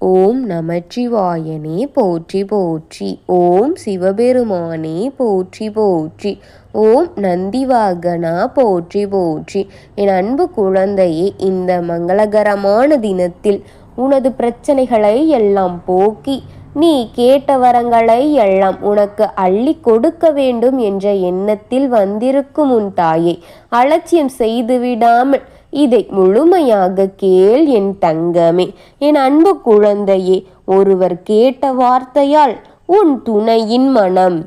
ஓம் நமச்சிவாயனே போற்றி போற்றி. ஓம் சிவபெருமானே போற்றி போற்றி. ஓம் நந்திவாகனா போற்றி போற்றி. என் அன்பு குழந்தையே, இந்த மங்களகரமான தினத்தில் உனது பிரச்சனைகளை எல்லாம் போக்கி நீ கேட்ட வரங்களை எல்லாம் உனக்கு அள்ளி கொடுக்க வேண்டும் என்ற எண்ணத்தில் வந்திருக்கும் உன் தாயை அலட்சியம் செய்துவிடாமல் இதை முழுமையாக கேள் என் தங்கமே. என் அன்பு குழந்தையே, ஒருவர் கேட்ட வார்த்தையால் உன் துணையின் மனம்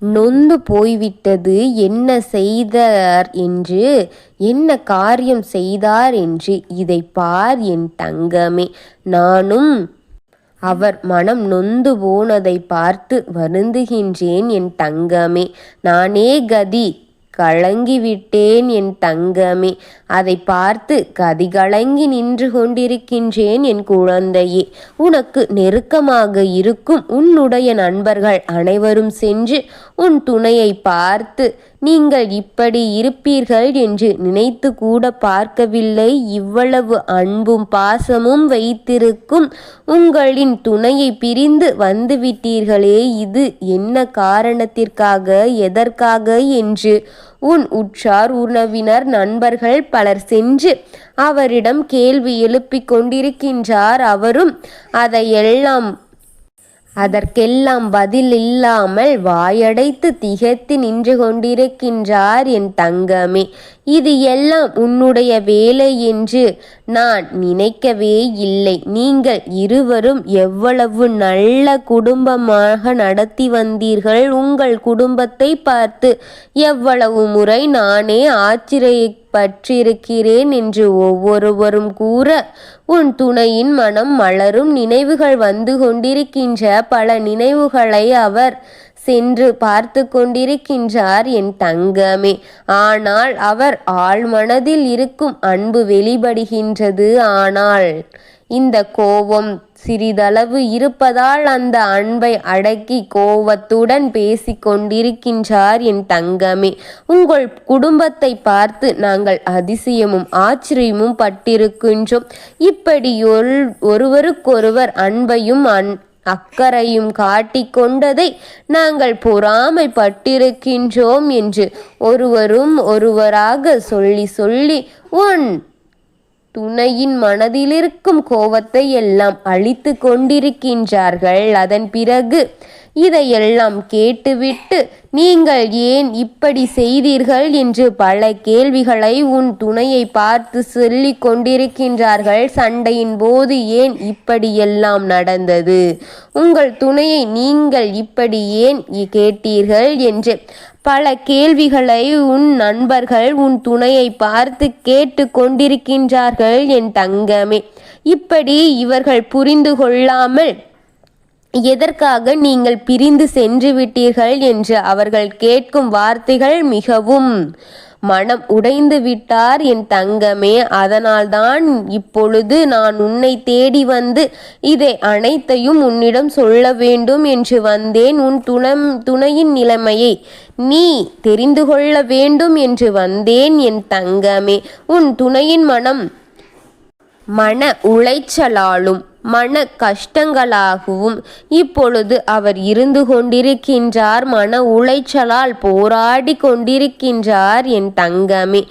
நொந்து போய்விட்டது. என்ன செய்தார் என்று, என்ன காரியம் செய்தார் என்று இதை பார் என் தங்கமே. நானும் அவர் மனம் நொந்து போனதை பார்த்து வருந்துகின்றேன் என் தங்கமே. நானே கதி கலங்கிவிட்டேன் என் தங்கமே. அதை பார்த்து கதிகலங்கி நின்று கொண்டிருக்கின்றேன் என் குழந்தையே. உனக்கு நெருக்கமாக இருக்கும் உன்னுடைய நண்பர்கள் அனைவரும் சென்று உன் துணையை பார்த்து நீங்கள் இப்படி இருப்பீர்கள் என்று நினைத்து கூட பார்க்கவில்லை. இவ்வளவு அன்பும் பாசமும் வைத்திருக்கும் உங்களின் துணையை பிரிந்து வந்துவிட்டீர்களே, இது என்ன காரணத்திற்காக, எதற்காக என்று உன் உற்றார் உறவினர் நண்பர்கள் பலர் சென்று அவரிடம் கேள்வி எழுப்பிக் கொண்டிருக்கின்றார். அவரும் அதற்கெல்லாம் பதில் இல்லாமல் வாயடைத்து திகைத்து நின்று கொண்டிருக்கின்றார் என் தங்கமே. இது எல்லாம் உன்னுடைய வேலை என்று நான் நினைக்கவே இல்லை. நீங்கள் இருவரும் எவ்வளவு நல்ல குடும்பமாக நடத்தி வந்தீர்கள். உங்கள் குடும்பத்தை பார்த்து எவ்வளவு முறை நானே ஆச்சரியப்பட்டிருக்கிறேன் என்று ஒவ்வொருவரும் கூற உன் துணையின் மனம் மலரும். நினைவுகள் வந்து கொண்டிருக்கின்ற பல நினைவுகளை அவர் சென்று பார்த்து கொண்டிருக்கின்றார் என் தங்கமே. ஆனால் அவர் ஆழ்மனதில் இருக்கும் அன்பு வெளிப்படுகின்றது. ஆனால் இந்த கோபம் சிறிதளவு இருப்பதால் அந்த அன்பை அடக்கி கோபத்துடன் பேசிக் கொண்டிருக்கின்றார் என் தங்கமே. உங்கள் குடும்பத்தை பார்த்து நாங்கள் அதிசயமும் ஆச்சரியமும் பட்டிருக்கின்றோம். இப்படி ஒருவருக்கொருவர் அன்பையும் அக்கறையும் காட்டிக்கொண்டதை நாங்கள் பொறாமைப்பட்டிருக்கின்றோம் என்று ஒருவராக சொல்லி உன் துணையின் மனதிலிருக்கும் கோபத்தை எல்லாம் அழித்து கொண்டிருக்கின்றார்கள். அதன் பிறகு இதையெல்லாம் கேட்டுவிட்டு நீங்கள் ஏன் இப்படி செய்தீர்கள் என்று பல கேள்விகளை உன் துணையை பார்த்து சொல்லி கொண்டிருக்கின்றார்கள். சண்டையின் போது ஏன் இப்படியெல்லாம் நடந்தது, உங்கள் துணையை நீங்கள் இப்படி ஏன் கேட்டீர்கள் என்று பல கேள்விகளை உன் நண்பர்கள் உன் துணையை பார்த்து கேட்டு கொண்டிருக்கின்றார்கள் என் தங்கமே. இப்படி இவர்கள் புரிந்து கொள்ளாமல் எதற்காக நீங்கள் பிரிந்து சென்று விட்டீர்கள் என்று அவர்கள் கேட்கும் வார்த்தைகள் மிகவும் மனம் உடைந்து விட்டார் என் தங்கமே. அதனால்தான் இப்பொழுது நான் உன்னை தேடி வந்து இதை அனைத்தையும் உன்னிடம் சொல்ல வேண்டும் என்று வந்தேன். உன் துணையின் நிலைமையை நீ தெரிந்து கொள்ள வேண்டும் என்று வந்தேன் என் தங்கமே. உன் துணையின் மன உளைச்சலாலும் மன கஷ்டங்களாகவும் இப்பொழுது அவர் இருந்து கொண்டிருக்கின்றார். மன உளைச்சலால் போராடி கொண்டிருக்கின்றார் என் தங்கமே.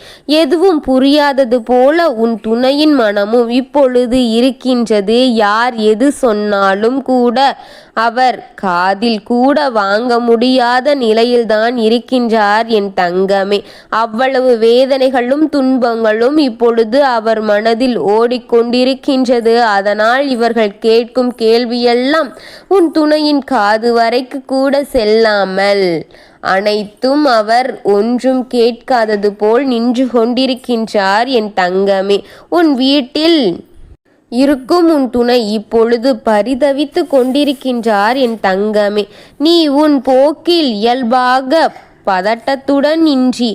எதுவும் புரியாதது போல உன் துணையின் மனமும் இப்பொழுது இருக்கின்றது. யார் எது சொன்னாலும் கூட அவர் காதில் கூட வாங்க முடியாத நிலையில்தான் இருக்கின்றார் என் தங்கமே. அவ்வளவு வேதனைகளும் துன்பங்களும் இப்பொழுது அவர் மனதில் ஓடிக்கொண்டிருக்கின்றது. அதனால் இவர்கள் கேட்கும் கேள்வியெல்லாம் உன் துணையின் காது வரைக்கு கூட செல்லாமல் அனைத்தும் அவர் ஒன்றும் கேட்காதது போல் நின்று கொண்டிருக்கின்றார் என் தங்கமே. உன் வீட்டில் இருக்கும் உன் துணை இப்பொழுது பரிதவித்து கொண்டிருக்கின்றார் என் தங்கமே. நீ உன் போக்கில் இயல்பாக பதட்டத்துடன் இன்றி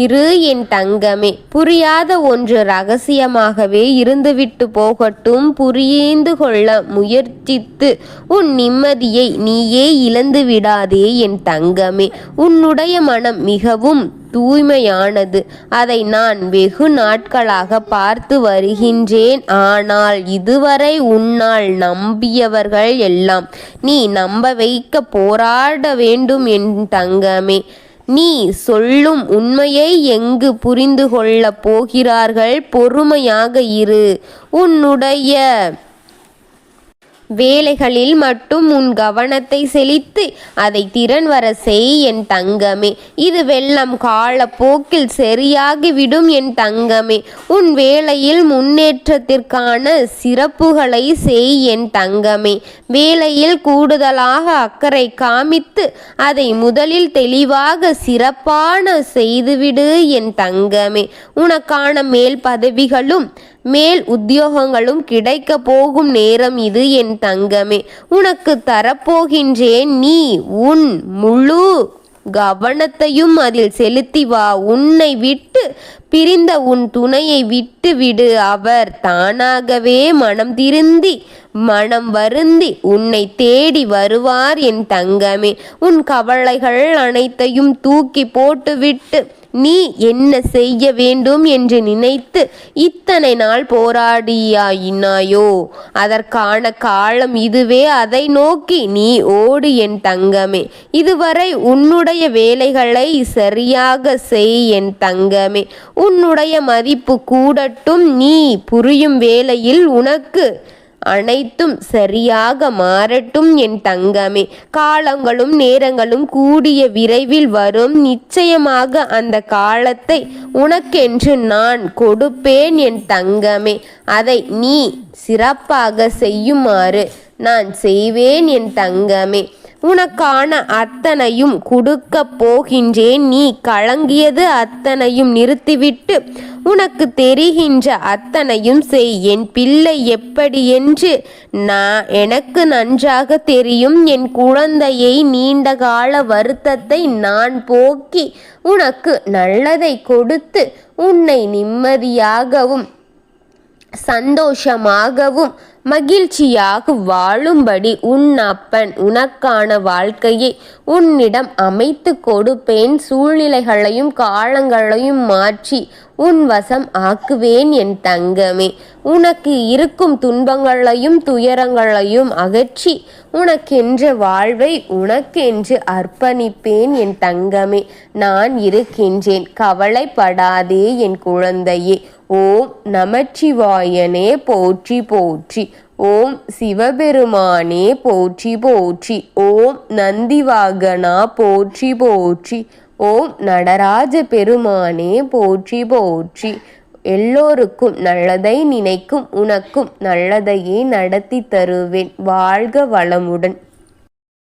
இரு என் தங்கமே. புரியாத ஒன்று ரகசியமாகவே இருந்துவிட்டு போகட்டும். புரிந்து கொள்ள முயற்சித்து உன் நிம்மதியை நீயே இழந்து விடாதே என் தங்கமே. உன்னுடைய மனம் மிகவும் தூய்மையானது. அதை நான் வெகு நாட்களாக பார்த்து வருகின்றேன். ஆனால் இதுவரை உன்னால் நம்பியவர்கள் எல்லாம் நீ நம்ப வைக்க போராட வேண்டும் என் தங்கமே. நீ சொல்லும் உண்மையை எங்கு புரிந்து கொள்ளப் போகிறார்கள்? பொறுமையாக இரு. உன்னுடைய வேலைகளில் மட்டும் உன் கவனத்தை செலுத்தி அதை திறன் வர செய் என் தங்கமே. இது வெள்ளம் காலப்போக்கில் சரியாகிவிடும் என் தங்கமே. உன் வேலையில் முன்னேற்றத்திற்கான சிறப்புகளை செய் என் தங்கமே. வேலையில் கூடுதலாக அக்கறை காமித்து அதை முதலில் தெளிவாக சிறப்பான செய்துவிடு என் தங்கமே. உனக்கான மேல் பதவிகளும் மேல் உத்தியோகங்களும் கிடைக்க போகும் நேரம் இது என் தங்கமே. உனக்கு தரப்போகின்றேன். நீ உன் முழு கவனத்தையும் அதில் செலுத்தி வா. உன்னை விட்டு பிரிந்த உன் துணையை விட்டு விடு. அவர் தானாகவே மனம் திருந்தி மனம் வருந்தி உன்னை தேடி வருவார் என் தங்கமே. உன் கவலைகள் அனைத்தையும் தூக்கி போட்டுவிட்டு நீ என்ன செய்ய வேண்டும் என்று நினைத்து இத்தனை நாள் போராடியாயினாயோ, அதற்கான காலம் இதுவே. அதை நோக்கி நீ ஓடு என் தங்கமே. இதுவரை உன்னுடைய வேலைகளை சரியாக செய் என் தங்கமே. உன்னுடைய மதிப்பு கூடட்டும். நீ புரியும் வேளையில் உனக்கு அனைத்தும் சரியாக மாறட்டும் என் தங்கமே. காலங்களும் நேரங்களும் கூடிய விரைவில் வரும். நிச்சயமாக அந்த காலத்தை உனக்கென்று நான் கொடுப்பேன் என் தங்கமே. அதை நீ சிறப்பாக செய்யுமாறு நான் செய்வேன் என் தங்கமே. உனக்கான அத்தனையும் கொடுக்க போகின்றேன். நீ கலங்கியது அத்தனையும் நிறுத்திவிட்டு உனக்கு தெரிகின்ற அத்தனையும் செய் என் பிள்ளை. எப்படி என்று எனக்கு நன்றாக தெரியும். என் குழந்தையை நீண்ட கால வருத்தத்தை நான் போக்கி உனக்கு நல்லதை கொடுத்து உன்னை நிம்மதியாகவும் சந்தோஷமாகவும் மகிழ்ச்சியாக வாழும்படி உன் அப்பன் உனக்கான வாழ்க்கையை உன்னிடம் அமைத்து கொடுப்பேன். சூழ்நிலைகளையும் காலங்களையும் மாற்றி உன் வசம் ஆக்குவேன் என் தங்கமே. உனக்கு இருக்கும் துன்பங்களையும் துயரங்களையும் அகற்றி உனக்கென்ற வாழ்வை உனக்கென்று அர்ப்பணிப்பேன் என் தங்கமே. நான் இருக்கின்றேன். கவலைப்படாதே என் குழந்தையே. ஓம் நமச்சிவாயனே போற்றி போற்றி. ஓம் சிவபெருமானே போற்றி போற்றி. ஓம் நந்திவாகனா போற்றி போற்றி. ஓம் நடராஜ பெருமானே போற்றி போற்றி. எல்லோருக்கும் நல்லதை நினைக்கும் உனக்கும் நல்லதையே நடத்தி தருவேன். வாழ்க வளமுடன்.